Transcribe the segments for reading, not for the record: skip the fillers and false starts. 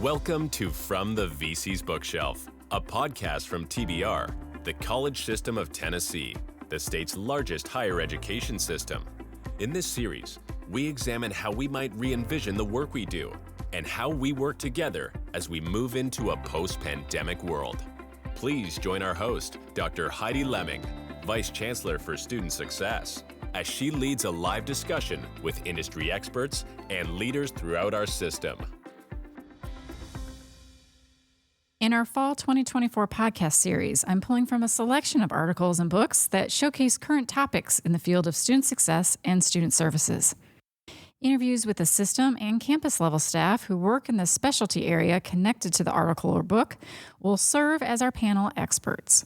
Welcome to From the VC's Bookshelf, a podcast from TBR, the College System of Tennessee, the state's largest higher education system. In this series, we examine how we might re-envision the work we do and how we work together as we move into a post-pandemic world. Please join our host, Dr. Heidi Lemming, Vice Chancellor for Student Success, as she leads a live discussion with industry experts and leaders throughout our system. In our Fall 2024 podcast series, I'm pulling from a selection of articles and books that showcase current topics in the field of student success and student services. Interviews with the system and campus-level staff who work in the specialty area connected to the article or book will serve as our panel experts.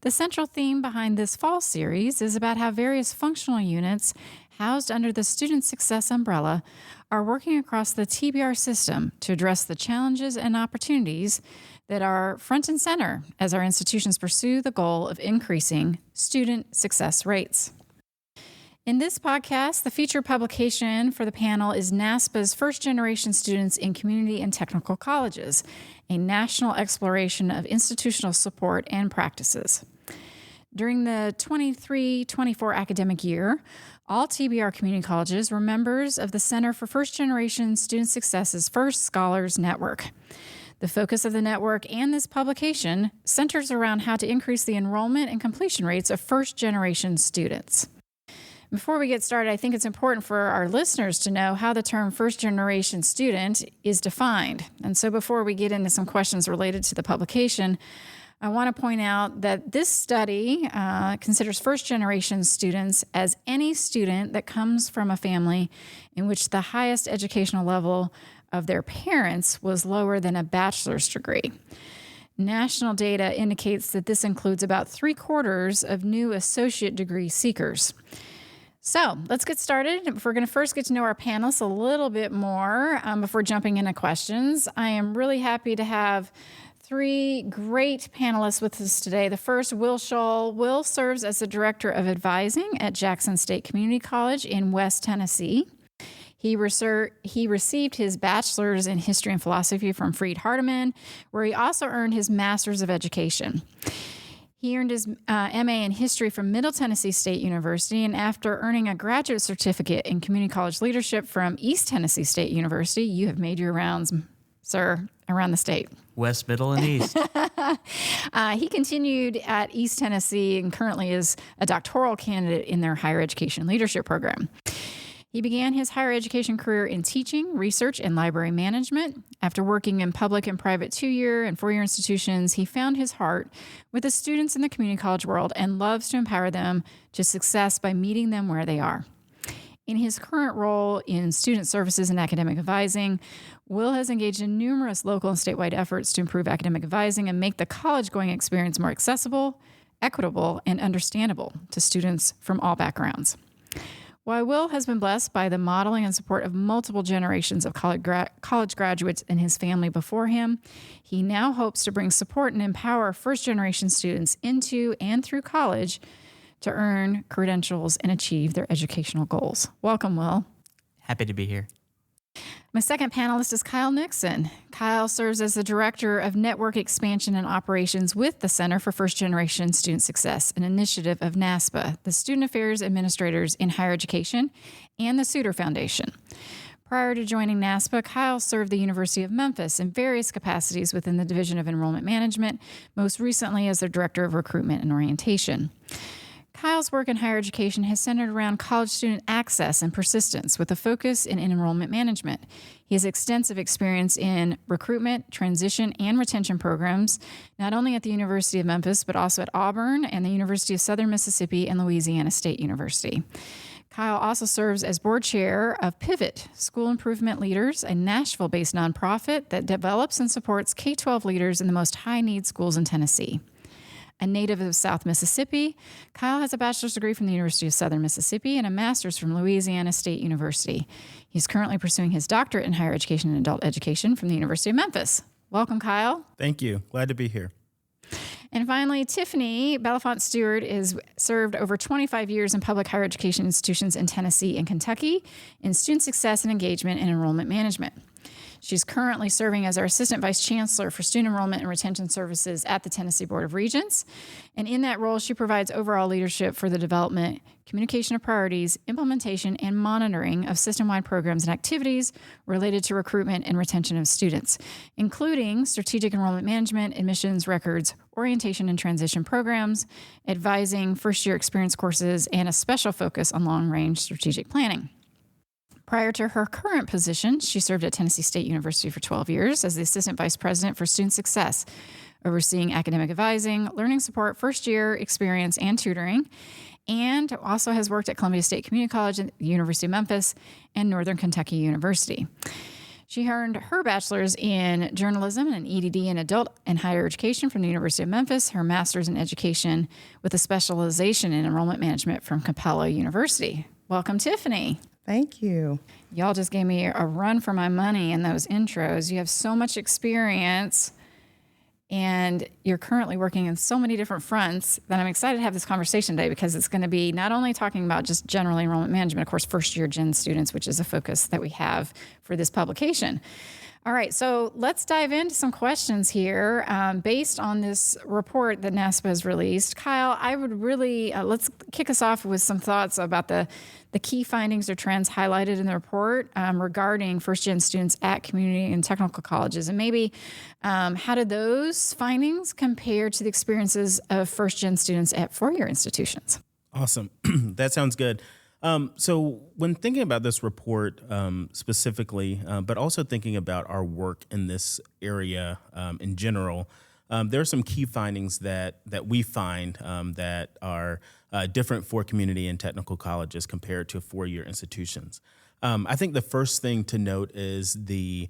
The central theme behind this fall series is about how various functional units housed under the Student Success umbrella are working across the TBR system to address the challenges and opportunities that are front and center as our institutions pursue the goal of increasing student success rates. In this podcast, the featured publication for the panel is NASPA's First Generation Students in Community and Technical Colleges, a national exploration of institutional support and practices. During the 23-24 academic year, all TBR community colleges were members of the Center for First Generation Student Success's First Scholars Network. The focus of the network and this publication centers around how to increase the enrollment and completion rates of first-generation students. Before we get started, I think it's important for our listeners to know how the term first-generation student is defined. And so before we get into some questions related to the publication, I want to point out that this study considers first-generation students as any student that comes from a family in which the highest educational level of their parents was lower than a bachelor's degree. National data indicates that this includes about 3/4 of new associate degree seekers. So let's get started. We're going to first get to know our panelists a little bit more before jumping into questions. I am really happy to have three great panelists with us today. The first, Will Shull. Will serves as the Director of Advising at Jackson State Community College in West Tennessee. He received his bachelor's in history and philosophy from Freed-Hardeman, where he also earned his master's of education. He earned his MA in history from Middle Tennessee State University, and after earning a graduate certificate in community college leadership from East Tennessee State University, you have made your rounds, sir, around the state. West, Middle, and East. He continued at East Tennessee and currently is a doctoral candidate in their higher education leadership program. He began his higher education career in teaching, research, and library management. After working in public and private 2-year and 4-year institutions, he found his heart with the students in the community college world and loves to empower them to success by meeting them where they are. In his current role in student services and academic advising, Will has engaged in numerous local and statewide efforts to improve academic advising and make the college-going experience more accessible, equitable, and understandable to students from all backgrounds. While Will has been blessed by the modeling and support of multiple generations of college graduates and his family before him, he now hopes to bring support and empower first-generation students into and through college to earn credentials and achieve their educational goals. Welcome, Will. Happy to be here. My second panelist is Kyle Nixon. Kyle serves as the Director of Network Expansion and Operations with the Center for First Generation Student Success, an initiative of NASPA, the Student Affairs Administrators in Higher Education, and the Suter Foundation. Prior to joining NASPA, Kyle served the University of Memphis in various capacities within the Division of Enrollment Management, most recently as their Director of Recruitment and Orientation. Kyle's work in higher education has centered around college student access and persistence with a focus in enrollment management. He has extensive experience in recruitment, transition, and retention programs, not only at the University of Memphis, but also at Auburn and the University of Southern Mississippi and Louisiana State University. Kyle also serves as board chair of Pivot, School Improvement Leaders, a Nashville-based nonprofit that develops and supports K-12 leaders in the most high-need schools in Tennessee. A native of South Mississippi, Kyle has a bachelor's degree from the University of Southern Mississippi and a master's from Louisiana State University. He's currently pursuing his doctorate in higher education and adult education from the University of Memphis. Welcome, Kyle. Thank you. Glad to be here. And finally, Tiffany Steward is served over 25 years in public higher education institutions in Tennessee and Kentucky in student success and engagement and enrollment management. She's currently serving as our Assistant Vice Chancellor for Student Enrollment and Retention Services at the Tennessee Board of Regents. And in that role, she provides overall leadership for the development, communication of priorities, implementation, and monitoring of system-wide programs and activities related to recruitment and retention of students, including strategic enrollment management, admissions records, orientation and transition programs, advising first-year experience courses, and a special focus on long-range strategic planning. Prior to her current position, she served at Tennessee State University for 12 years as the Assistant Vice President for Student Success, overseeing academic advising, learning support, first-year experience, and tutoring, and also has worked at Columbia State Community College, at the University of Memphis, and Northern Kentucky University. She earned her bachelor's in journalism and EDD in adult and higher education from the University of Memphis, her master's in education with a specialization in enrollment management from Capella University. Welcome, Tiffany. Thank you. Y'all just gave me a run for my money in those intros. You have so much experience, and you're currently working in so many different fronts that I'm excited to have this conversation today, because it's going to be not only talking about just generally enrollment management, of course, first-year gen students, which is a focus that we have for this publication. All right, so let's dive into some questions here based on this report that NASPA has released. Kyle, I would really, let's kick us off with some thoughts about the key findings or trends highlighted in the report regarding first-gen students at community and technical colleges. And maybe how did those findings compare to the experiences of first-gen students at four-year institutions? Awesome. That sounds good. So when thinking about this report specifically, but also thinking about our work in this area in general, there are some key findings that we find that are different for community and technical colleges compared to four-year institutions. I think the first thing to note is the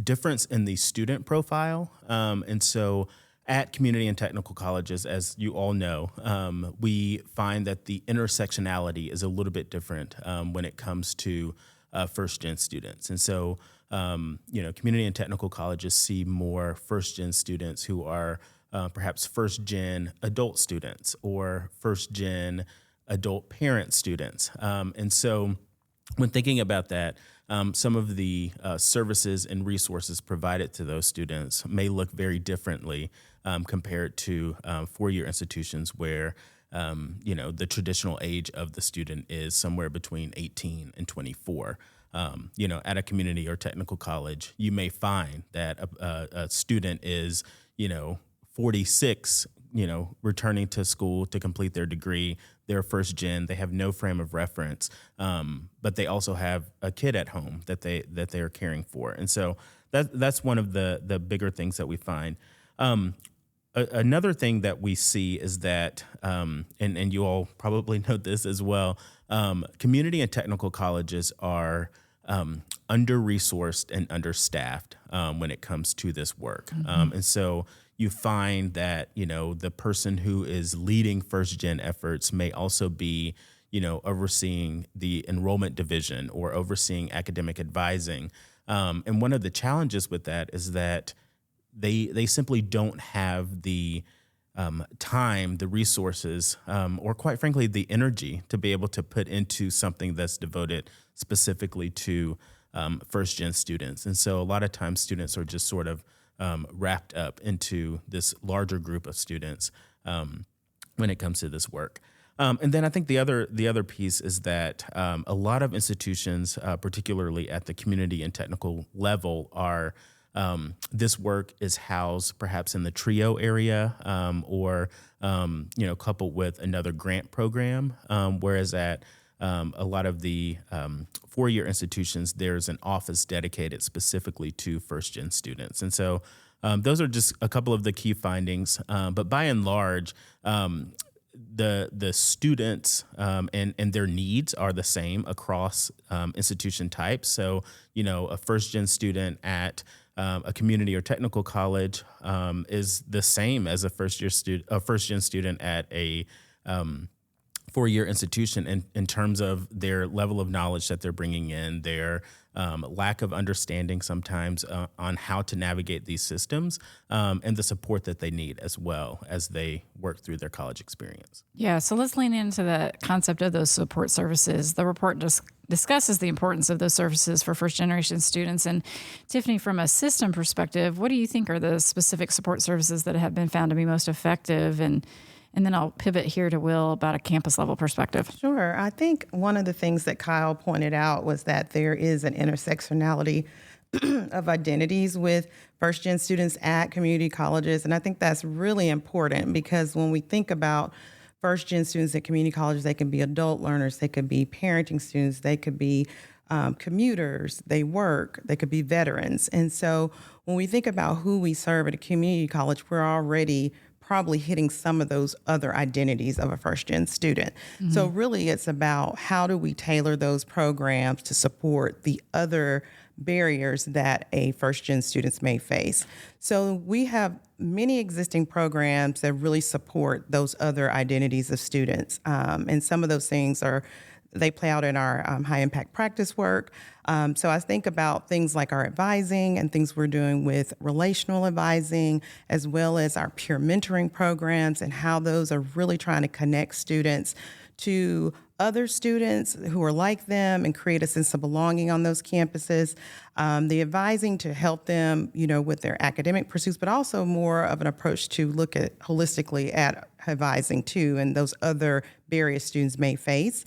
difference in the student profile. And so at community and technical colleges, as you all know, we find that the intersectionality is a little bit different when it comes to first-gen students. And so, community and technical colleges see more first-gen students who are perhaps first-gen adult students or first-gen adult parent students. And so when thinking about that, some of the services and resources provided to those students may look very differently compared to four-year institutions where, the traditional age of the student is somewhere between 18 and 24. At a community or technical college, you may find that a student is, 46, returning to school to complete their degree. They're first gen. They have no frame of reference, but they also have a kid at home that they are caring for. And so that's one of the bigger things that we find. Another thing that we see is that, and you all probably know this as well, community and technical colleges are under-resourced and understaffed when it comes to this work. And so you find that, the person who is leading first-gen efforts may also be, overseeing the enrollment division or overseeing academic advising. And one of the challenges with that is that they simply don't have the time, the resources, or quite frankly, the energy to be able to put into something that's devoted specifically to first-gen students. And so a lot of times students are just sort of wrapped up into this larger group of students when it comes to this work. And then I think the other piece is that a lot of institutions, particularly at the community and technical level, are this work is housed perhaps in the TRIO area or coupled with another grant program, whereas at a lot of the four-year institutions, there's an office dedicated specifically to first-gen students. And so those are just a couple of the key findings. But by and large, the students and their needs are the same across institution types. So, a first-gen student at a community or technical college is the same as a first-gen student at a four-year institution in terms of their level of knowledge that they're bringing in, their lack of understanding sometimes on how to navigate these systems, and the support that they need as well as they work through their college experience. Yeah, so let's lean into the concept of those support services. The report discusses the importance of those services for first-generation students. And Tiffany, from a system perspective, what do you think are the specific support services that have been found to be most effective? And then I'll pivot here to Will about a campus-level perspective. Sure. I think one of the things that Kyle pointed out was that there is an intersectionality of identities with first-gen students at community colleges. And I think that's really important because when we think about first-gen students at community colleges, they can be adult learners, they could be parenting students, they could be commuters, they work, they could be veterans. And so when we think about who we serve at a community college, we're already probably hitting some of those other identities of a first-gen student. Mm-hmm. So really it's about how do we tailor those programs to support the other barriers that a first-gen students may face. So we have many existing programs that really support those other identities of students. And some of those things they play out in our high-impact practice work. So I think about things like our advising and things we're doing with relational advising, as well as our peer mentoring programs and how those are really trying to connect students to other students who are like them and create a sense of belonging on those campuses. The advising to help them, with their academic pursuits, but also more of an approach to look at holistically at advising too, and those other barriers students may face.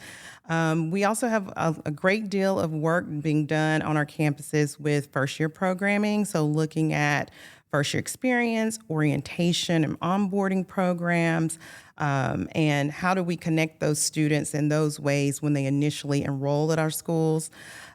We also have a great deal of work being done on our campuses with first-year programming, so looking at first-year experience, orientation and onboarding programs, and how do we connect those students in those ways when they initially enroll at our schools.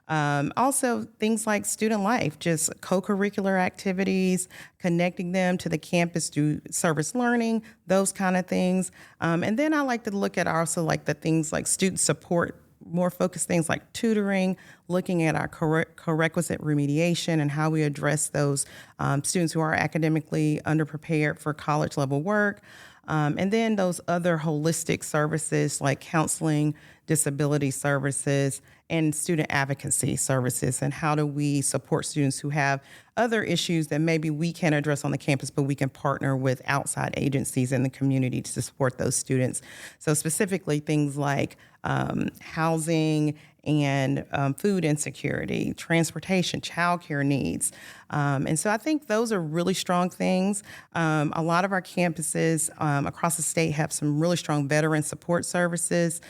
Also, things like student life, just co-curricular activities, connecting them to the campus through service learning, those kind of things. And then I like to look at also like the things like student support, more focused things like tutoring, looking at our co-requisite remediation and how we address those students who are academically underprepared for college level work. And then those other holistic services like counseling, disability services, and student advocacy services, and how do we support students who have other issues that maybe we can't address on the campus, but we can partner with outside agencies in the community to support those students. So specifically things like housing and food insecurity, transportation, childcare needs. And so I think those are really strong things. A lot of our campuses across the state have some really strong veteran support services.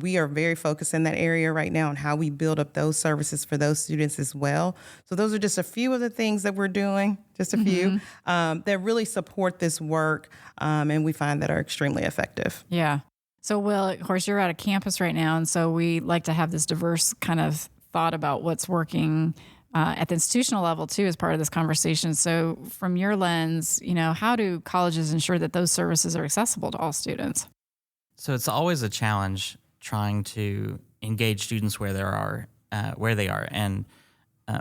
We are very focused in that area right now on how we build up those services for those students as well. So those are just a few of the things that we're doing, just a few, that really support this work and we find that are extremely effective. Yeah. So, Will, of course, you're at a campus right now, and so we like to have this diverse kind of thought about what's working at the institutional level, too, as part of this conversation. So from your lens, how do colleges ensure that those services are accessible to all students? So it's always a challenge trying to engage students where they are. And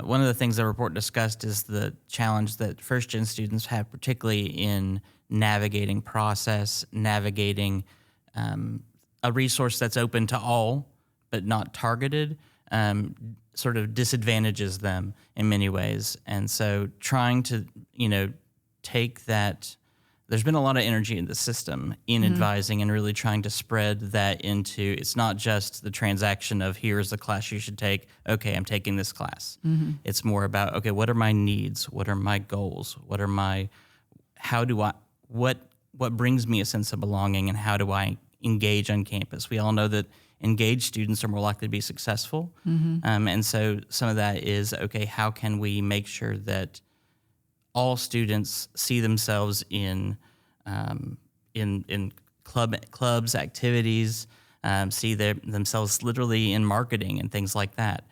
one of the things the report discussed is the challenge that first-gen students have, particularly in navigating process, navigating a resource that's open to all but not targeted, sort of disadvantages them in many ways. And so trying to, take that, there's been a lot of energy in the system in advising and really trying to spread that into, it's not just the transaction of here's the class you should take, okay, I'm taking this class. It's more about, okay, what are my needs? What are my goals? What brings me a sense of belonging, and how do I engage on campus? We all know that engaged students are more likely to be successful. And so some of that is, okay, how can we make sure that all students see themselves in clubs, activities, see themselves literally in marketing and things like that,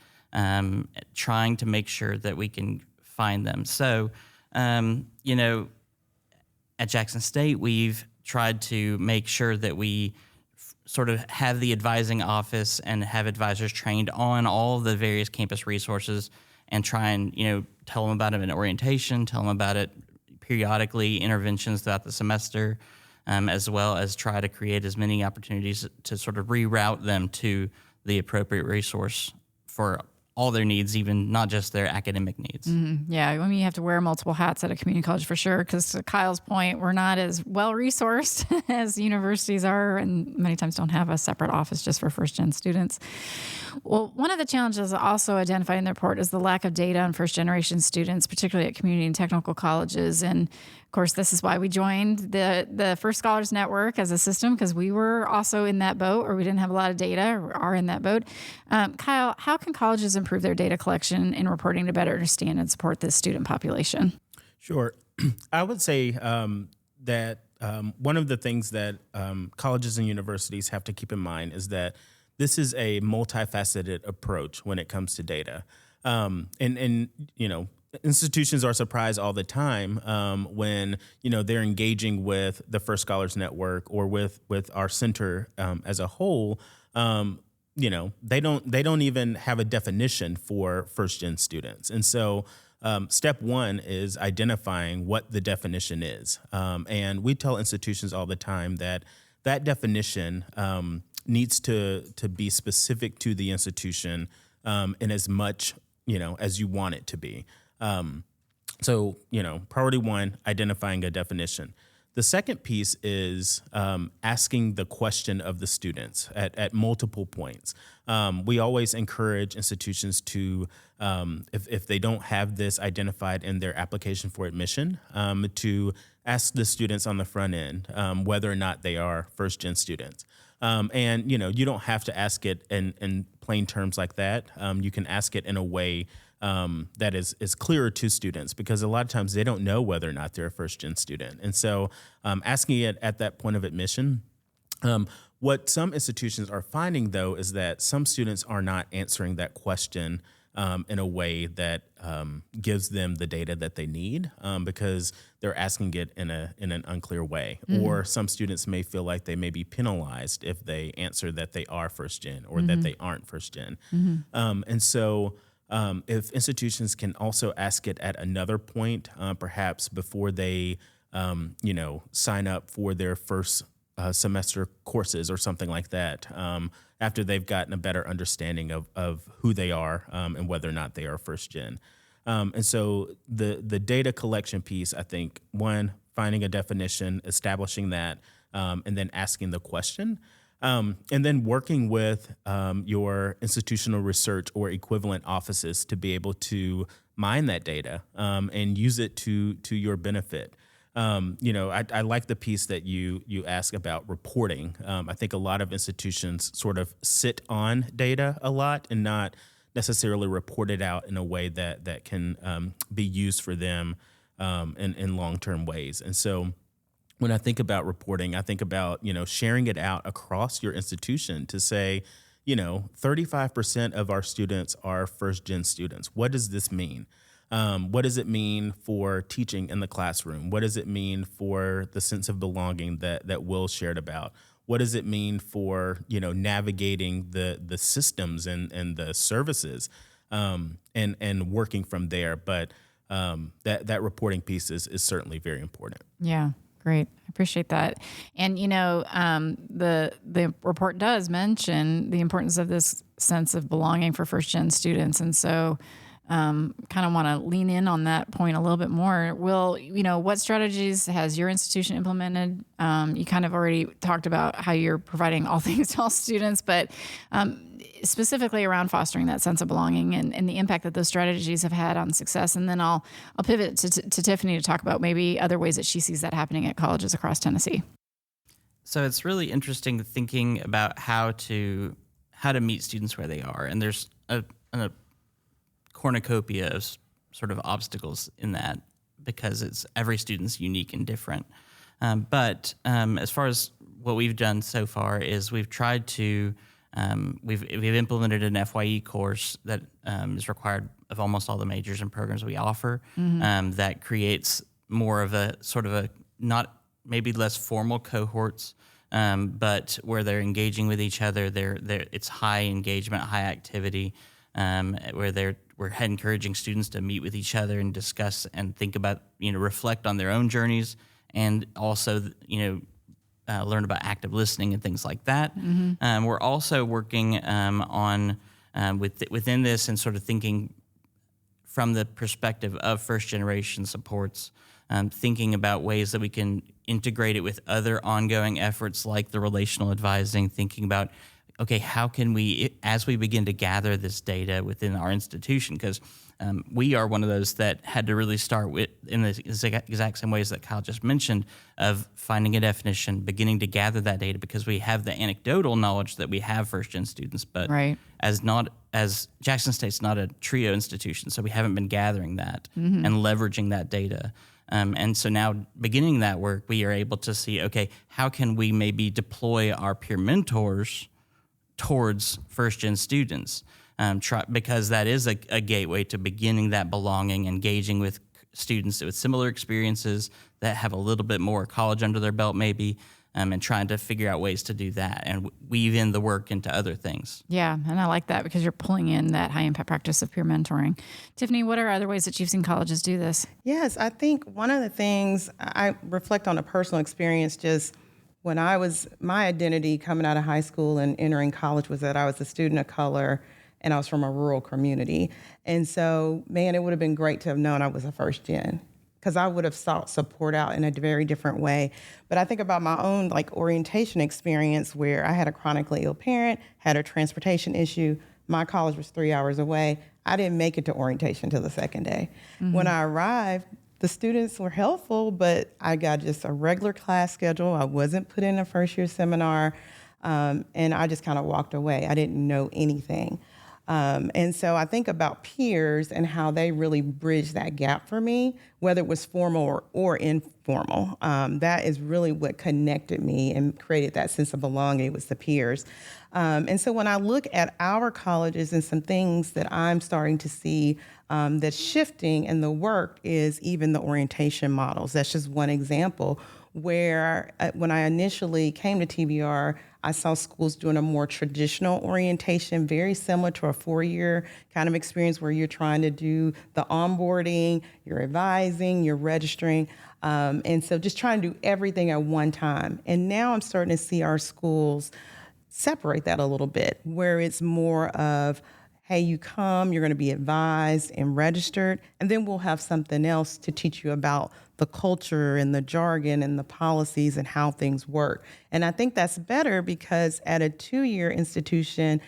trying to make sure that we can find them. So, at Jackson State, we've tried to make sure that we sort of have the advising office and have advisors trained on all of the various campus resources and try and, tell them about it in orientation, tell them about it periodically, interventions throughout the semester, as well as try to create as many opportunities to sort of reroute them to the appropriate resource for all their needs, even not just their academic needs. Yeah, I mean, you have to wear multiple hats at a community college for sure, because to Kyle's point, we're not as well-resourced as universities are, and many times don't have a separate office just for first-gen students. Well, one of the challenges also identified in the report is the lack of data on first-generation students, particularly at community and technical colleges. And, of course, this is why we joined the First Scholars Network as a system, because we were also in that boat, or we didn't have a lot of data, or are in that boat. Kyle, how can colleges improve their data collection and reporting to better understand and support this student population? Sure. I would say that one of the things that colleges and universities have to keep in mind is that this is a multifaceted approach when it comes to data. And institutions are surprised all the time when they're engaging with the First Scholars Network or with our center as a whole. They don't even have a definition for first gen students, and so step one is identifying what the definition is. And we tell institutions all the time that definition needs to be specific to the institution in as much as you want it to be. So priority one, identifying a definition. The second piece is asking the question of the students at multiple points. We always encourage institutions to, if they don't have this identified in their application for admission, to ask the students on the front end whether or not they are first-gen students. And you don't have to ask it in plain terms like that. You can ask it in a way that is clearer to students, because a lot of times they don't know whether or not they're a first-gen student. And so asking it at that point of admission. What some institutions are finding, though, is that some students are not answering that question in a way that gives them the data that they need, because they're asking it in an unclear way. Mm-hmm. Or some students may feel like they may be penalized if they answer that they are first-gen or that they aren't first-gen. Mm-hmm. And so if institutions can also ask it at another point, perhaps before they sign up for their first semester courses or something like that, after they've gotten a better understanding of who they are and whether or not they are first gen. And so the data collection piece, I think, one, finding a definition, establishing that, and then asking the question. And then working with your institutional research or equivalent offices to be able to mine that data and use it to your benefit. I like the piece that you ask about reporting. I think a lot of institutions sort of sit on data a lot and not necessarily report it out in a way that can be used for them in long-term ways. And so when I think about reporting, I think about, sharing it out across your institution to say, 35% of our students are first-gen students. What does this mean? What does it mean for teaching in the classroom? What does it mean for the sense of belonging that Will shared about? What does it mean for, navigating the systems and the services and working from there? But that reporting piece is certainly very important. Yeah. Great. I appreciate that. And, the report does mention the importance of this sense of belonging for first-gen students. And so kind of want to lean in on that point a little bit more. Will, what strategies has your institution implemented? You kind of already talked about how you're providing all things to all students, but specifically around fostering that sense of belonging and the impact that those strategies have had on success. And then I'll pivot to Tiffany to talk about maybe other ways that she sees that happening at colleges across Tennessee. So it's really interesting thinking about how to meet students where they are. And there's a cornucopia of sort of obstacles in that, because every student's unique and different. But as far as what we've done so far is we've tried to we've implemented an FYE course that is required of almost all the majors and programs we offer. That creates more of a sort of a not maybe less formal cohorts, but where they're engaging with each other. It's high engagement, high activity, where we're encouraging students to meet with each other and discuss and think about, reflect on their own journeys, and also, learn about active listening and things like that. We're also working on within this and sort of thinking from the perspective of first-generation supports, thinking about ways that we can integrate it with other ongoing efforts like the relational advising, thinking about, okay, how can we, as we begin to gather this data within our institution, because we are one of those that had to really start with, in the exact same ways that Kyle just mentioned, of finding a definition, beginning to gather that data, because we have the anecdotal knowledge that we have first-gen students, but as Jackson State's not a TRIO institution, so we haven't been gathering that and leveraging that data. And so now, beginning that work, we are able to see, okay, how can we maybe deploy our peer mentors towards first-gen students, because that is a gateway to beginning that belonging, engaging with students with similar experiences that have a little bit more college under their belt maybe, and trying to figure out ways to do that and weave in the work into other things. Yeah, and I like that because you're pulling in that high-impact practice of peer mentoring. Tiffany, what are other ways that you've seen colleges do this? Yes, I think one of the things I reflect on a personal experience, just when my identity coming out of high school and entering college was that I was a student of color and I was from a rural community. And so, man, it would have been great to have known I was a first gen, because I would have sought support out in a very different way. But I think about my own orientation experience where I had a chronically ill parent, had a transportation issue. My college was 3 hours away. I didn't make it to orientation till the second day. When I arrived, the students were helpful, but I got just a regular class schedule. I wasn't put in a first year seminar, and I just kind of walked away. I didn't know anything. And so I think about peers and how they really bridge that gap for me, whether it was formal or informal. That is really what connected me and created that sense of belonging. It was the peers. And so when I look at our colleges and some things that I'm starting to see that's shifting in the work is even the orientation models. That's just one example where when I initially came to TBR, I saw schools doing a more traditional orientation, very similar to a 4-year kind of experience where you're trying to do the onboarding, you're advising, you're registering. And so just trying to do everything at one time. And now I'm starting to see our schools separate that a little bit, where it's more of, hey, you come, you're going to be advised and registered, and then we'll have something else to teach you about the culture and the jargon and the policies and how things work. And I think that's better because at a 2-year institution,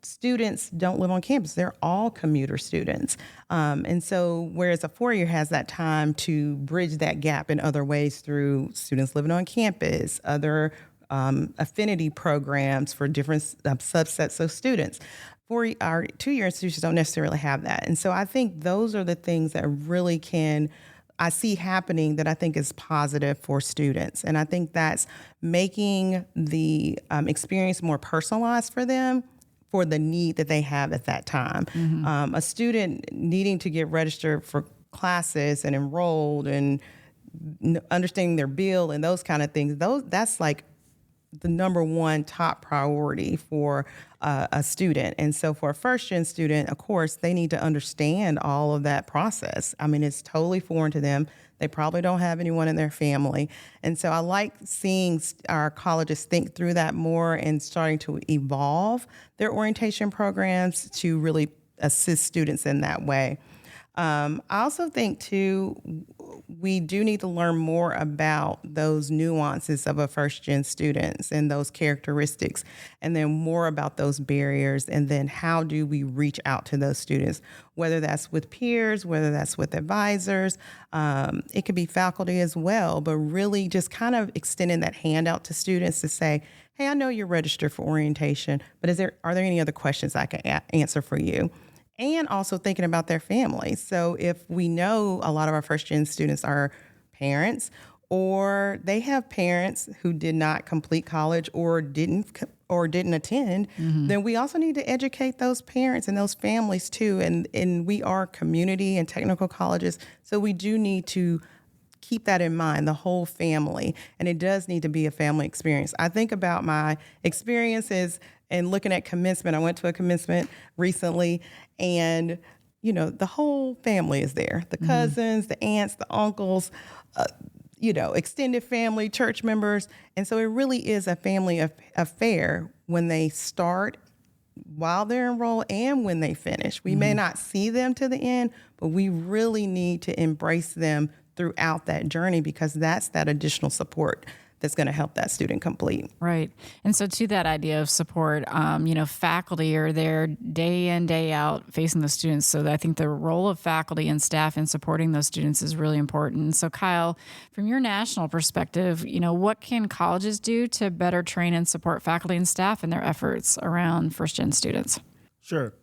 students don't live on campus. They're all commuter students. And so whereas a 4-year has that time to bridge that gap in other ways through students living on campus, other affinity programs for different subsets of students. For our 2-year institutions don't necessarily have that. And so I think those are the things that really I see happening that I think is positive for students. And I think that's making the experience more personalized for them for the need that they have at that time. A student needing to get registered for classes and enrolled and understanding their bill and those kind of things, that's like the number one top priority for a student. And so for a first-gen student, of course, they need to understand all of that process. I mean, it's totally foreign to them. They probably don't have anyone in their family. And so I like seeing our colleges think through that more and starting to evolve their orientation programs to really assist students in that way. I also think, too, we do need to learn more about those nuances of a first-gen students and those characteristics, and then more about those barriers, and then how do we reach out to those students, whether that's with peers, whether that's with advisors. It could be faculty as well, but really just kind of extending that hand out to students to say, hey, I know you're registered for orientation, but are there any other questions I can answer for you? And also thinking about their families. So if we know a lot of our first-gen students are parents, or they have parents who did not complete college or didn't attend, then we also need to educate those parents and those families too. And we are community and technical colleges, so we do need to keep that in mind, the whole family. And it does need to be a family experience. I think about my experiences and looking at commencement. I went to a commencement recently, and the whole family is there. The cousins, the aunts, the uncles. extended family, church members. And so it really is a family affair when they start, while they're enrolled, and when they finish. We may not see them to the end, but we really need to embrace them throughout that journey, because that's that additional support that's going to help that student complete. Right. And so to that idea of support, faculty are there day in, day out facing the students. So I think the role of faculty and staff in supporting those students is really important. So Kyle, from your national perspective, what can colleges do to better train and support faculty and staff in their efforts around first-gen students? Sure.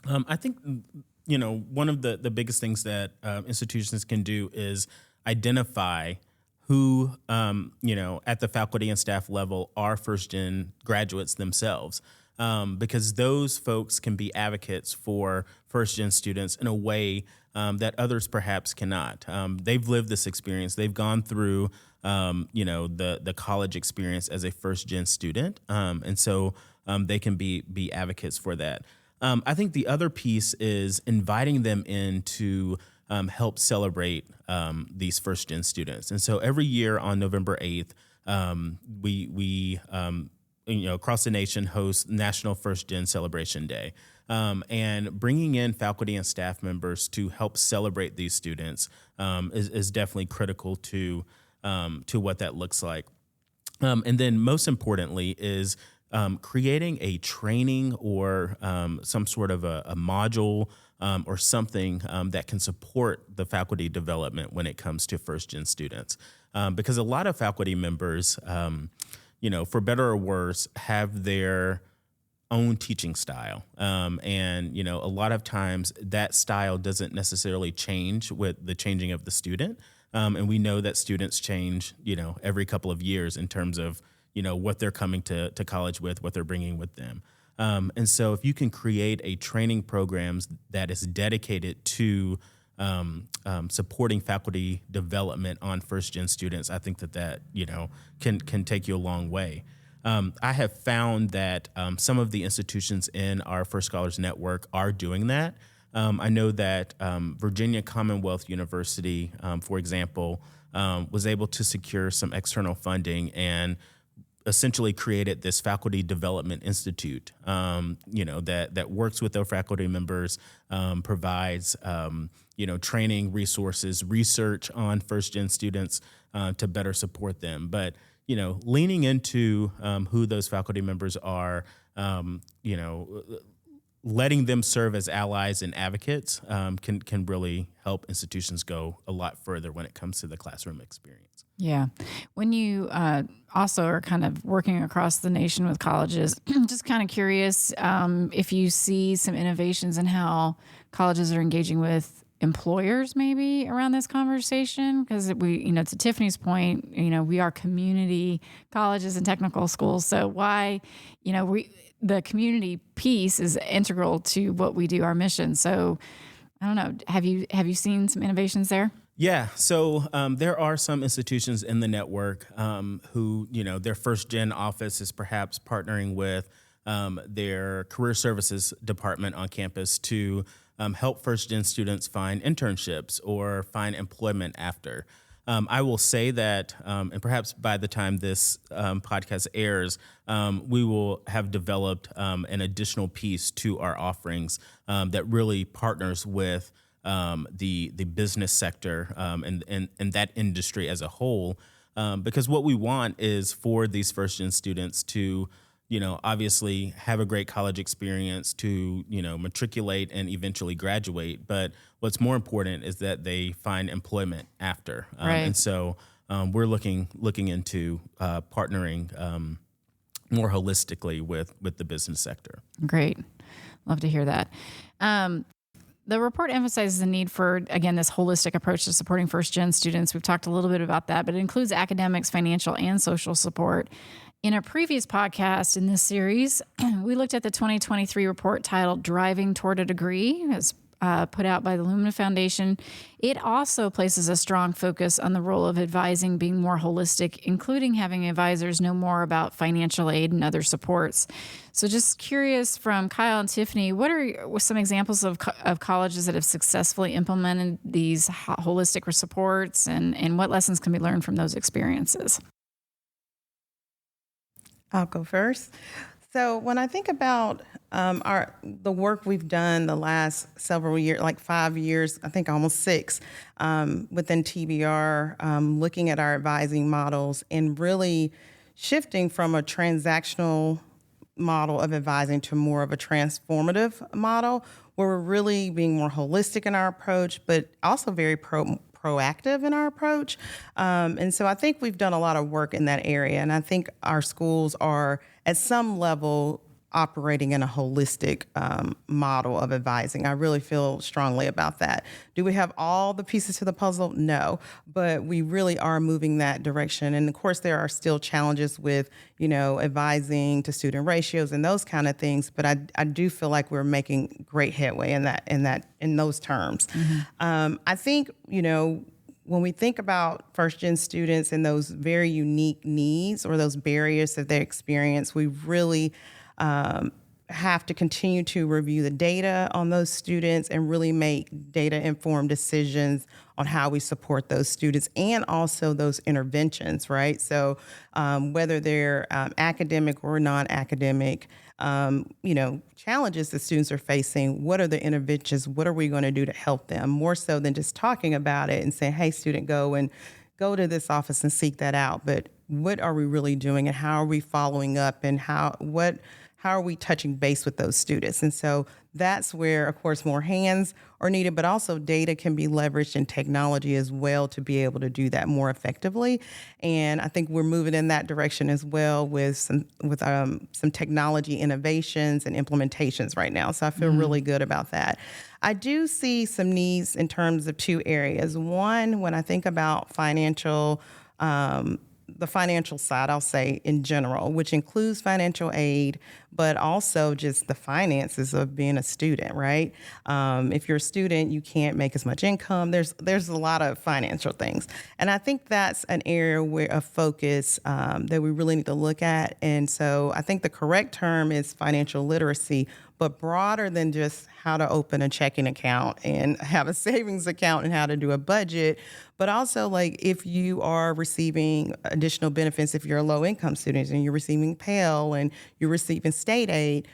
I think, one of the biggest things that institutions can do is identify who, at the faculty and staff level are first-gen graduates themselves, because those folks can be advocates for first-gen students in a way that others perhaps cannot. They've lived this experience. They've gone through, the college experience as a first-gen student, and so they can be advocates for that. I think the other piece is inviting them in to help celebrate these first-gen students. And so every year on November 8th, we across the nation host National First-Gen Celebration Day. And bringing in faculty and staff members to help celebrate these students is definitely critical to what that looks like. And then most importantly is creating a training or some sort of a module or something that can support the faculty development when it comes to first-gen students. Because a lot of faculty members, for better or worse, have their own teaching style. And a lot of times that style doesn't necessarily change with the changing of the student. And we know that students change, every couple of years in terms of, what they're coming to college with, what they're bringing with them. And so if you can create a training programs that is dedicated to supporting faculty development on first-gen students, I think that can take you a long way. I have found that some of the institutions in our First Scholars Network are doing that. I know that Virginia Commonwealth University, for example, was able to secure some external funding and essentially created this faculty development institute, that works with their faculty members, provides, training resources, research on first-gen students to better support them. But, leaning into who those faculty members are, letting them serve as allies and advocates can really help institutions go a lot further when it comes to the classroom experience. Yeah. When you also are kind of working across the nation with colleges, just kind of curious if you see some innovations in how colleges are engaging with employers maybe around this conversation, because we, to Tiffany's point, we are community colleges and technical schools. So why, the community piece is integral to what we do, our mission. So I don't know, have you seen some innovations there? Yeah, so there are some institutions in the network who, their first-gen office is perhaps partnering with their career services department on campus to help first-gen students find internships or find employment after. I will say that, and perhaps by the time this podcast airs, we will have developed an additional piece to our offerings that really partners with the business sector and that industry as a whole, because what we want is for these first-gen students to, obviously have a great college experience, to, matriculate and eventually graduate. But what's more important is that they find employment after. Right. And so we're looking into partnering more holistically with the business sector. Great. Love to hear that. The report emphasizes the need for, again, this holistic approach to supporting first-gen students. We've talked a little bit about that, but it includes academics, financial, and social support. In a previous podcast in this series, we looked at the 2023 report titled Driving Toward a Degree, as put out by the Lumina Foundation, it also places a strong focus on the role of advising being more holistic, including having advisors know more about financial aid and other supports. So just curious from Kyle and Tiffany, what are some examples of colleges that have successfully implemented these holistic supports, and what lessons can be learned from those experiences? I'll go first. So when I think about the work we've done the last several years, like 5 years, I think almost 6, within TBR, looking at our advising models and really shifting from a transactional model of advising to more of a transformative model, where we're really being more holistic in our approach, but also very proactive in our approach. And so I think we've done a lot of work in that area. And I think our schools are at some level operating in a holistic model of advising. I really feel strongly about that. Do we have all the pieces to the puzzle? No, but we really are moving that direction. And of course, there are still challenges with, advising to student ratios and those kind of things. But I do feel like we're making great headway in those terms. Mm-hmm. I think, when we think about first-gen students and those very unique needs or those barriers that they experience, we really have to continue to review the data on those students and really make data-informed decisions on how we support those students and also those interventions, right? So whether they're academic or non-academic, challenges that students are facing, what are the interventions? What are we going to do to help them? More so than just talking about it and saying, hey, student, go to this office and seek that out. But what are we really doing, and how are we following up, and how are we touching base with those students? And so that's where, of course, more hands are needed, but also data can be leveraged in technology as well to be able to do that more effectively. And I think we're moving in that direction as well with some technology innovations and implementations right now. So I feel really good about that. I do see some needs in terms of 2 areas. One, when I think about the financial side, I'll say in general, which includes financial aid, but also just the finances of being a student, right? If you're a student, you can't make as much income. There's a lot of financial things. And I think that's an area of focus that we really need to look at. And so I think the correct term is financial literacy, but broader than just how to open a checking account and have a savings account and how to do a budget, but also like if you are receiving additional benefits, if you're a low income student and you're receiving Pell and you're receiving state aid,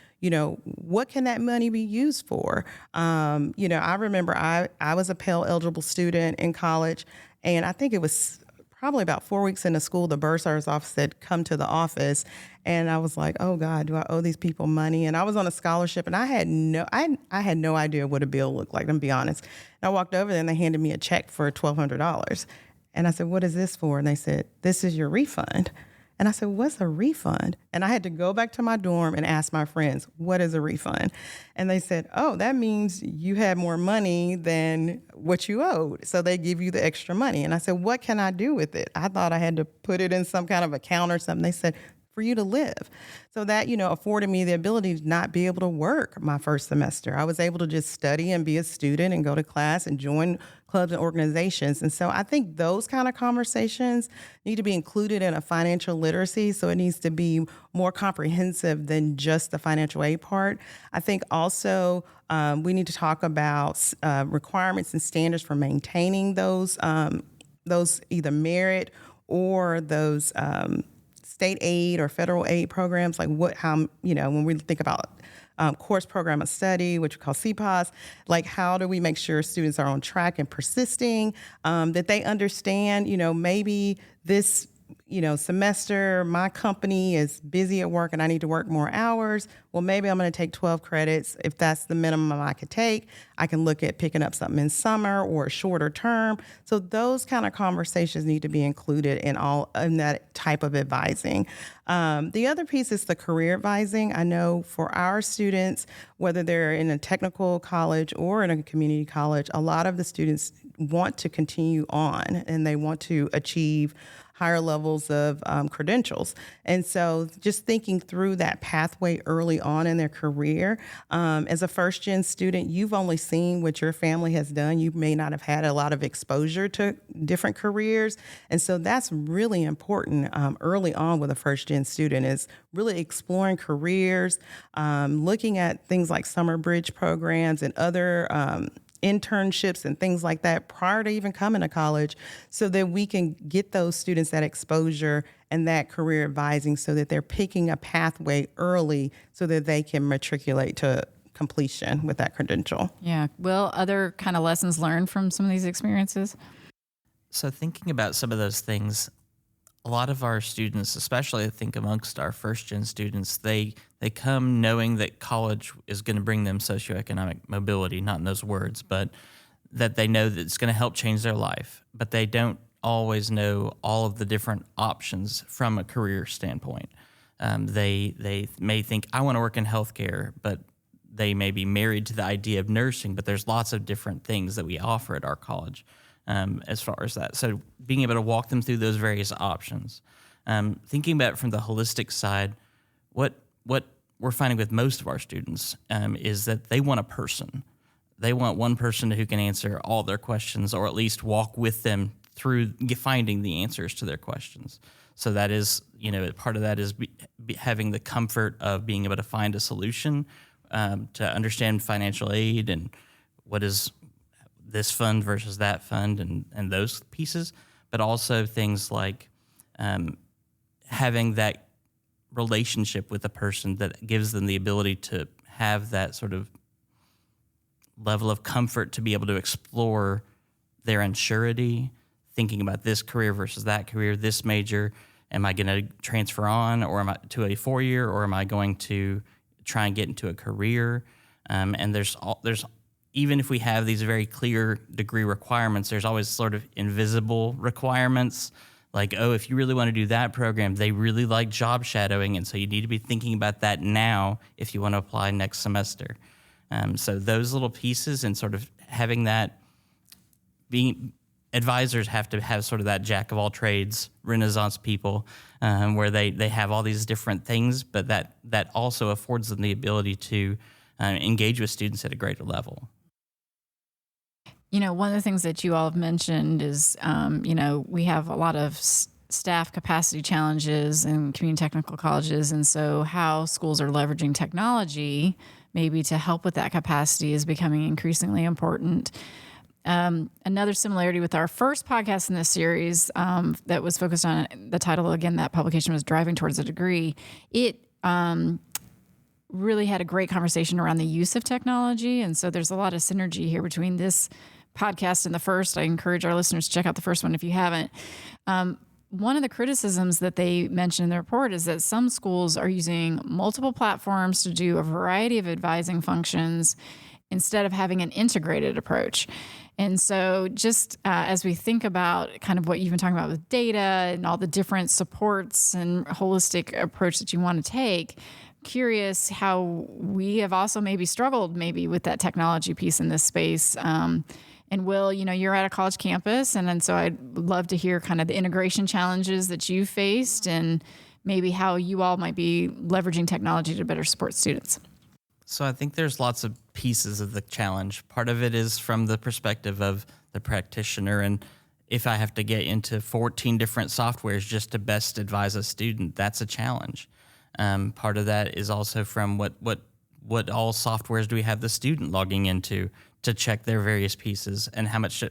what can that money be used for? I remember I was a Pell eligible student in college, and I think it was probably about 4 weeks into school, the bursar's office said, come to the office. And I was like, oh God, do I owe these people money? And I was on a scholarship, and I had no idea what a bill looked like, to be honest. And I walked over there and they handed me a check for $1,200. And I said, what is this for? And they said, this is your refund. And I said, what's a refund? And I had to go back to my dorm and ask my friends, what is a refund? And they said, oh, that means you had more money than what you owed. So they give you the extra money. And I said, what can I do with it? I thought I had to put it in some kind of account or something. They said, for you to live. So that, afforded me the ability to not be able to work my first semester. I was able to just study and be a student and go to class and join clubs and organizations. And so I think those kind of conversations need to be included in a financial literacy. So it needs to be more comprehensive than just the financial aid part. I think also we need to talk about requirements and standards for maintaining those either merit or those state aid or federal aid programs, like when we think about course program of study, which we call CPOS, like how do we make sure students are on track and persisting, that they understand, maybe this semester my company is busy at work and I need to work more hours. Well, maybe I'm going to take 12 credits. If that's the minimum I could take, I can look at picking up something in summer or a shorter term. So those kind of conversations need to be included in that type of advising. The other piece is the career advising. I know for our students, whether they're in a technical college or in a community college, a lot of the students want to continue on and they want to achieve higher levels of credentials. And so just thinking through that pathway early on in their career, as a first-gen student, you've only seen what your family has done. You may not have had a lot of exposure to different careers. And so that's really important early on with a first-gen student, is really exploring careers, looking at things like summer bridge programs and other internships and things like that prior to even coming to college, so that we can get those students that exposure and that career advising, so that they're picking a pathway early so that they can matriculate to completion with that credential. Yeah. Will, other kind of lessons learned from some of these experiences? So thinking about some of those things, a lot of our students, especially I think amongst our first-gen students, they come knowing that college is going to bring them socioeconomic mobility, not in those words, but that they know that it's going to help change their life. But they don't always know all of the different options from a career standpoint. They may think, I want to work in healthcare, but they may be married to the idea of nursing, but there's lots of different things that we offer at our college. As far as that. So being able to walk them through those various options. Thinking about it from the holistic side, what we're finding with most of our students is that they want a person. They want one person who can answer all their questions, or at least walk with them through finding the answers to their questions. So that is, part of that is having the comfort of being able to find a solution, to understand financial aid and what is this fund versus that fund and those pieces, but also things like having that relationship with a person that gives them the ability to have that sort of level of comfort to be able to explore their insurity, thinking about this career versus that career, this major. Am I going to transfer on, or am I to a 4-year, or am I going to try and get into a career? And there's even if we have these very clear degree requirements, there's always sort of invisible requirements. Like, if you really want to do that program, they really like job shadowing, and so you need to be thinking about that now if you want to apply next semester. So those little pieces, and sort of having that, advisors have to have sort of that jack of all trades, Renaissance people, where they have all these different things, but that also affords them the ability to engage with students at a greater level. One of the things that you all have mentioned is, we have a lot of staff capacity challenges in community technical colleges. And so how schools are leveraging technology maybe to help with that capacity is becoming increasingly important. Another similarity with our first podcast in this series that was focused on, the title, again, that publication was Driving Towards a Degree. It really had a great conversation around the use of technology. And so there's a lot of synergy here between this podcast and the first. I encourage our listeners to check out the first one if you haven't. One of the criticisms that they mentioned in the report is that some schools are using multiple platforms to do a variety of advising functions instead of having an integrated approach. And so just as we think about kind of what you've been talking about with data and all the different supports and holistic approach that you want to take, curious how we have also maybe struggled maybe with that technology piece in this space. And Will, you're at a college campus, and so I'd love to hear kind of the integration challenges that you faced and maybe how you all might be leveraging technology to better support students. So I think there's lots of pieces of the challenge. Part of it is from the perspective of the practitioner, and if I have to get into 14 different softwares just to best advise a student, that's a challenge. Part of that is also from what all softwares do we have the student logging into to check their various pieces, and how much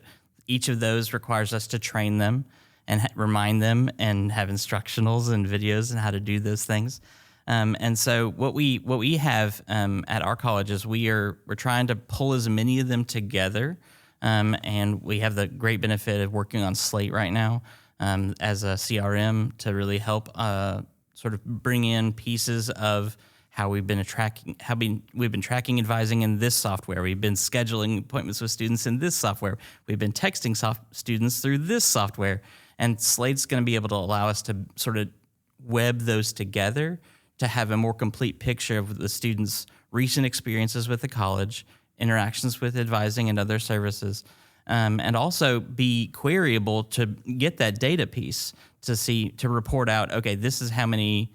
each of those requires us to train them and remind them and have instructionals and videos and how to do those things. And so what we have at our college is we're trying to pull as many of them together, and we have the great benefit of working on Slate right now as a CRM to really help sort of bring in pieces of how we've been tracking advising in this software. We've been scheduling appointments with students in this software. We've been texting students through this software. And Slate's going to be able to allow us to sort of web those together to have a more complete picture of the students' recent experiences with the college, interactions with advising and other services, and also be queryable to get that data piece to report out, okay, this is how many,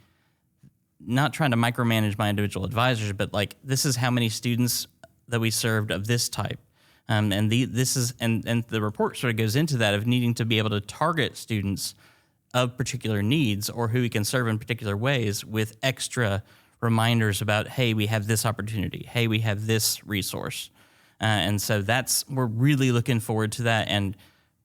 not trying to micromanage my individual advisors, but like this is how many students that we served of this type. And the report sort of goes into that of needing to be able to target students of particular needs or who we can serve in particular ways with extra reminders about, hey, we have this opportunity. Hey, we have this resource. And so we're really looking forward to that. And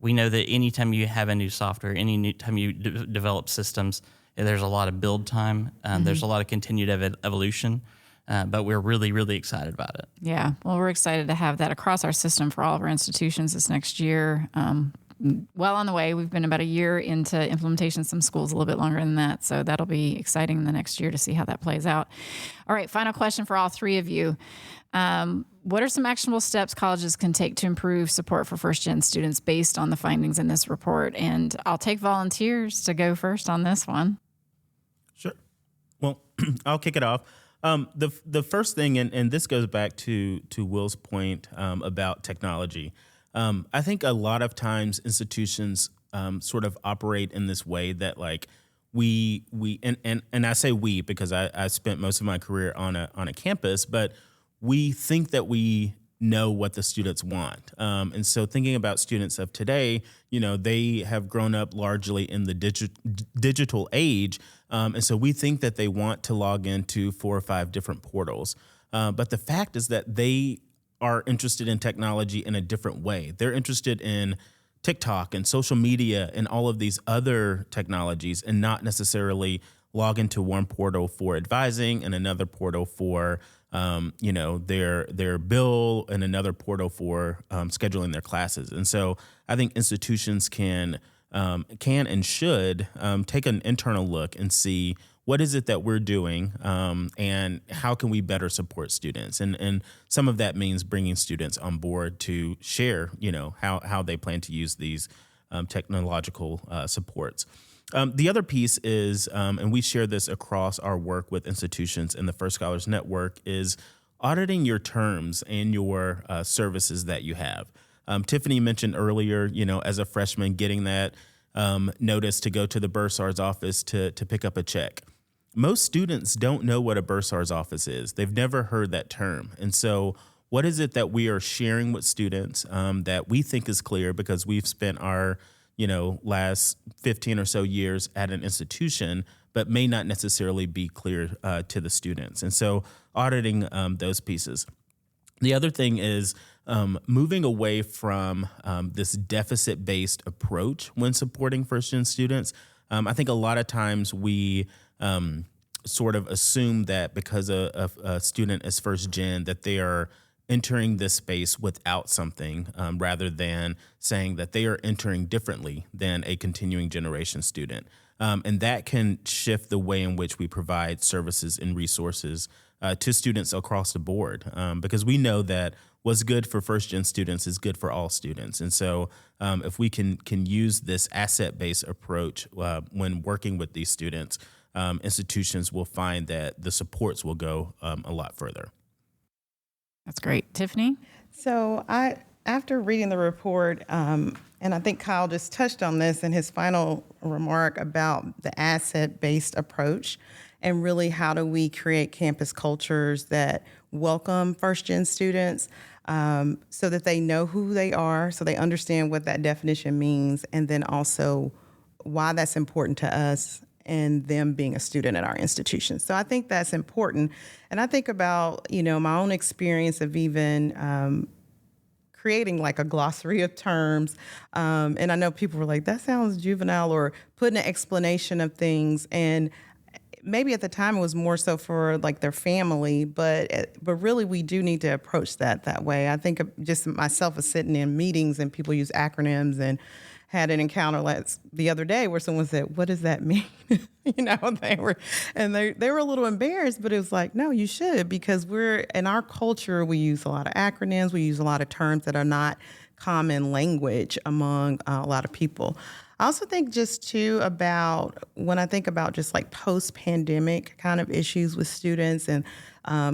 we know that anytime you have a new software, anytime you develop systems, there's a lot of build time. There's a lot of continued evolution. But we're really, really excited about it. Yeah. Well, we're excited to have that across our system for all of our institutions this next year. Well on the way. We've been about a year into implementation, some schools a little bit longer than that. So that'll be exciting in the next year to see how that plays out. All right, final question for all three of you. What are some actionable steps colleges can take to improve support for first-gen students based on the findings in this report? And I'll take volunteers to go first on this one. Sure. Well, I'll kick it off. The first thing, and this goes back to Will's point about technology. I think a lot of times institutions sort of operate in this way that like we and I say we because I spent most of my career on a campus, but we think that we know what the students want. And so thinking about students of today, they have grown up largely in the digital age. And so we think that they want to log into 4 or 5 different portals. But the fact is that they are interested in technology in a different way. They're interested in TikTok and social media and all of these other technologies and not necessarily log into one portal for advising and another portal for their bill and another portal for scheduling their classes. And so I think institutions can and should take an internal look and see what is it that we're doing and how can we better support students. And some of that means bringing students on board to share, how they plan to use these technological supports. The other piece is, and we share this across our work with institutions in the First Scholars Network, is auditing your terms and your services that you have. Tiffany mentioned earlier, as a freshman, getting that notice to go to the bursar's office to pick up a check. Most students don't know what a bursar's office is. They've never heard that term. And so what is it that we are sharing with students that we think is clear because we've spent our last 15 or so years at an institution, but may not necessarily be clear to the students. And so auditing those pieces. The other thing is moving away from this deficit-based approach when supporting first-gen students. I think a lot of times we sort of assume that because a student is first-gen that they are entering this space without something rather than saying that they are entering differently than a continuing generation student. And that can shift the way in which we provide services and resources to students across the board because we know that what's good for first-gen students is good for all students. And so if we can use this asset-based approach when working with these students, institutions will find that the supports will go a lot further. That's great. Tiffany? So after reading the report, and I think Kyle just touched on this in his final remark about the asset-based approach and really how do we create campus cultures that welcome first-gen students so that they know who they are, so they understand what that definition means, and then also why that's important to us and them being a student at our institution. So I think that's important. And I think about, my own experience of even creating like a glossary of terms. And I know people were like, that sounds juvenile, or putting an explanation of things. And maybe at the time it was more so for like their family, but really we do need to approach that way. I think of just myself as sitting in meetings and people use acronyms, and had an encounter the other day where someone said, "What does that mean?" They were a little embarrassed, but it was like, no, you should, because we're in our culture, we use a lot of acronyms, we use a lot of terms that are not common language among a lot of people. I also think just too about when I think about just like post-pandemic kind of issues with students, and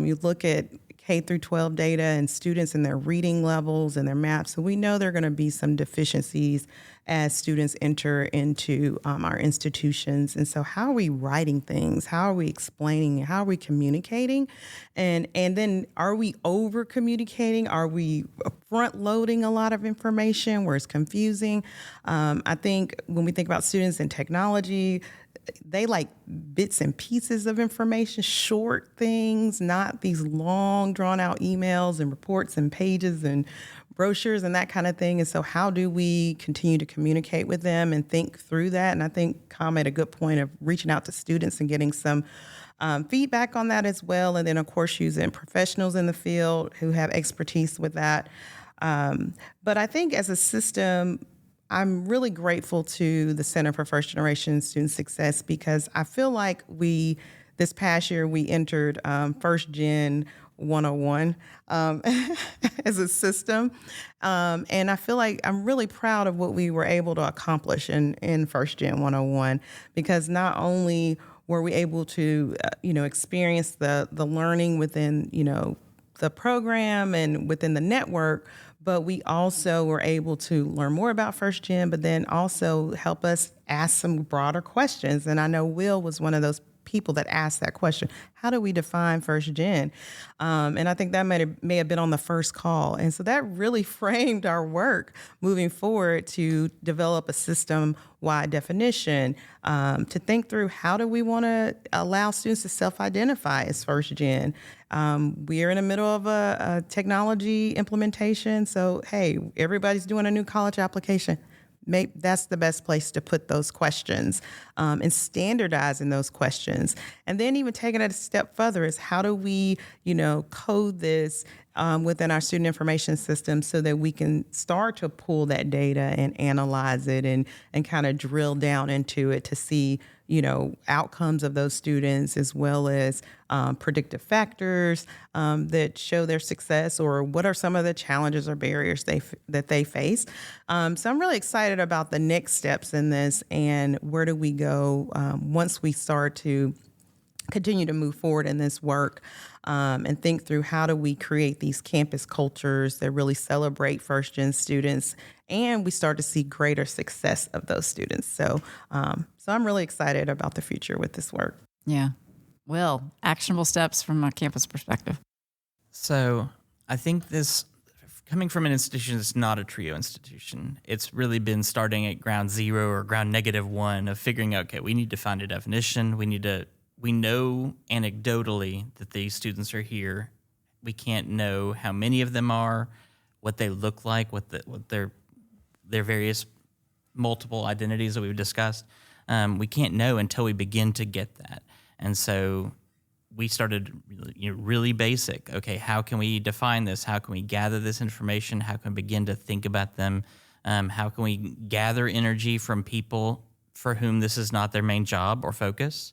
you look at K through 12 data and students and their reading levels and their maps. So we know there are going to be some deficiencies as students enter into our institutions. And so how are we writing things? How are we explaining? How are we communicating? And then are we over communicating? Are we front loading a lot of information where it's confusing? I think when we think about students in technology, they like bits and pieces of information, short things, not these long drawn out emails and reports and pages and brochures and that kind of thing. And so how do we continue to communicate with them and think through that? And I think Kyle made a good point of reaching out to students and getting some feedback on that as well. And then, of course, using professionals in the field who have expertise with that. But I think as a system, I'm really grateful to the Center for First Generation Student Success because I feel like this past year, we entered First Gen 101 as a system. And I feel like I'm really proud of what we were able to accomplish in First Gen 101 because not only were we able to, experience the learning within, the program and within the network, but we also were able to learn more about First Gen, but then also help us ask some broader questions. And I know Will was one of those people that asked that question. How do we define First Gen? And I think that may have been on the first call. And so that really framed our work moving forward to develop a system-wide definition, to think through how do we want to allow students to self-identify as First Gen. We are in the middle of a technology implementation. So, hey, everybody's doing a new college application. Maybe that's the best place to put those questions and standardizing those questions. And then even taking it a step further is how do we, code this within our student information system so that we can start to pull that data and analyze it and kind of drill down into it to see, outcomes of those students as well as predictive factors that show their success or what are some of the challenges or barriers that they face. So I'm really excited about the next steps in this and where do we go once we start to continue to move forward in this work and think through how do we create these campus cultures that really celebrate First Gen students and we start to see greater success of those students. So I'm really excited about the future with this work. Yeah. Well, actionable steps from a campus perspective. So I think this, coming from an institution that's not a TRIO institution, it's really been starting at ground zero or ground -1 of figuring out, okay, we need to find a definition. We know anecdotally that these students are here. We can't know how many of them are, what they look like, what their various multiple identities that we've discussed. We can't know until we begin to get that. And so we started really basic. Okay, how can we define this? How can we gather this information? How can we begin to think about them? How can we gather energy from people for whom this is not their main job or focus?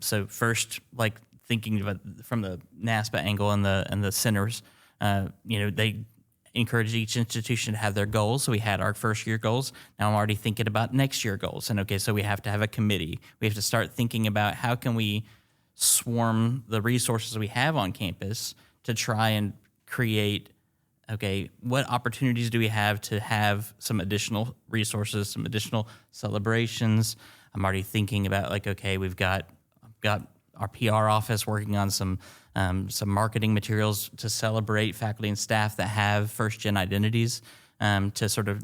So first, like thinking about from the NASPA angle and the centers, they encourage each institution to have their goals. So we had our first year goals. Now I'm already thinking about next year goals. And okay, so we have to have a committee. We have to start thinking about how can we swarm the resources we have on campus to try and create, okay, what opportunities do we have to have some additional resources, some additional celebrations? I'm already thinking about like, okay, I've got our PR office working on some marketing materials to celebrate faculty and staff that have First Gen identities, to sort of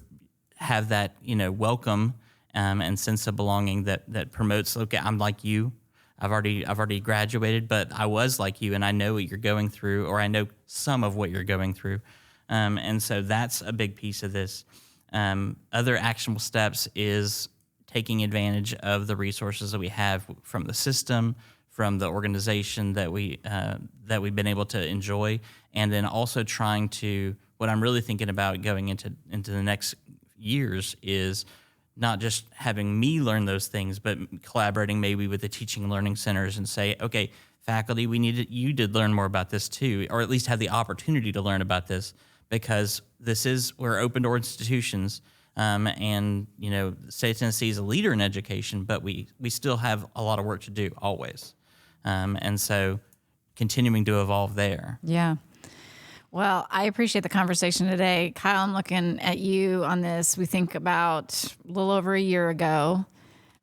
have that welcome and sense of belonging that promotes. Okay, I'm like you. I've already graduated, but I was like you, and I know what you're going through, or I know some of what you're going through, and so that's a big piece of this. Other actionable steps is taking advantage of the resources that we have from the system, from the organization that we've been able to enjoy, and then also trying to, what I'm really thinking about going into the next years is not just having me learn those things, but collaborating maybe with the teaching and learning centers and say, okay, faculty, you did learn more about this too, or at least have the opportunity to learn about this, because we're open door institutions. And the state of Tennessee is a leader in education, but we still have a lot of work to do always. And so continuing to evolve there. Yeah. Well, I appreciate the conversation today. Kyle, I'm looking at you on this. We think about a little over a year ago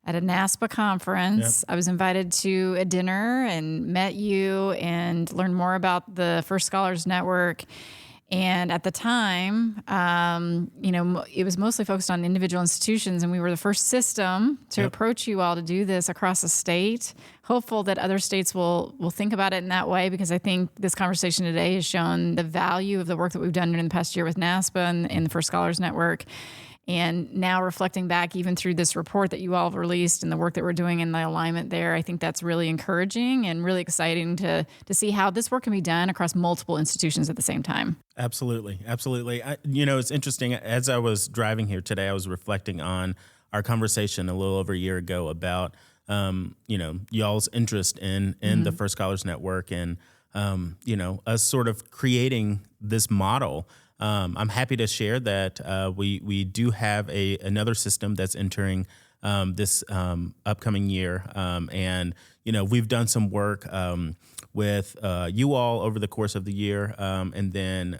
at a NASPA conference. Yep. I was invited to a dinner and met you and learned more about the First Scholars Network. And at the time, it was mostly focused on individual institutions, and we were the first system to approach you all to do this across the state. Hopeful that other states will think about it in that way, because I think this conversation today has shown the value of the work that we've done during the past year with NASPA and the First Scholars Network. And now reflecting back even through this report that you all have released and the work that we're doing in the alignment there, I think that's really encouraging and really exciting to see how this work can be done across multiple institutions at the same time. Absolutely. It's interesting. As I was driving here today, I was reflecting on our conversation a little over a year ago about, y'all's interest in the First Scholars Network and, us sort of creating this model. I'm happy to share that we do have another system that's entering this upcoming year, and we've done some work with you all over the course of the year, and then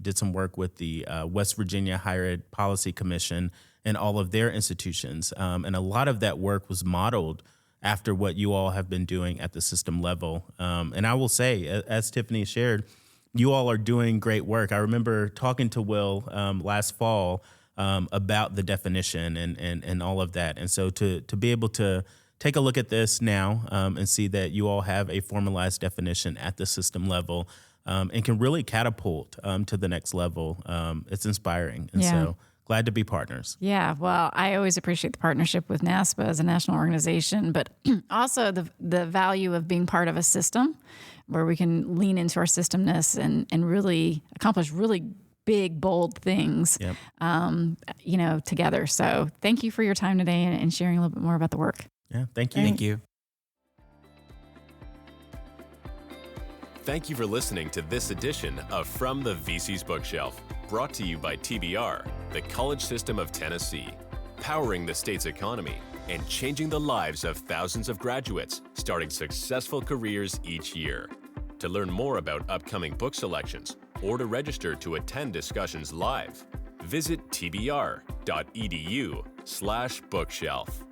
did some work with the West Virginia Higher Ed Policy Commission and all of their institutions, and a lot of that work was modeled after what you all have been doing at the system level. And I will say, as Tiffany shared, you all are doing great work. I remember talking to Will last fall about the definition and all of that. And so to be able to take a look at this now and see that you all have a formalized definition at the system level and can really catapult to the next level, it's inspiring. And so glad to be partners. Yeah, well, I always appreciate the partnership with NASPA as a national organization, but also the value of being part of a system where we can lean into our systemness and really accomplish really big, bold things, together. So thank you for your time today and sharing a little bit more about the work. Yeah, thank you. Thank you. Thank you for listening to this edition of From the VC's Bookshelf, brought to you by TBR, the College System of Tennessee, powering the state's economy and changing the lives of thousands of graduates, starting successful careers each year. To learn more about upcoming book selections or to register to attend discussions live, visit tbr.edu/bookshelf.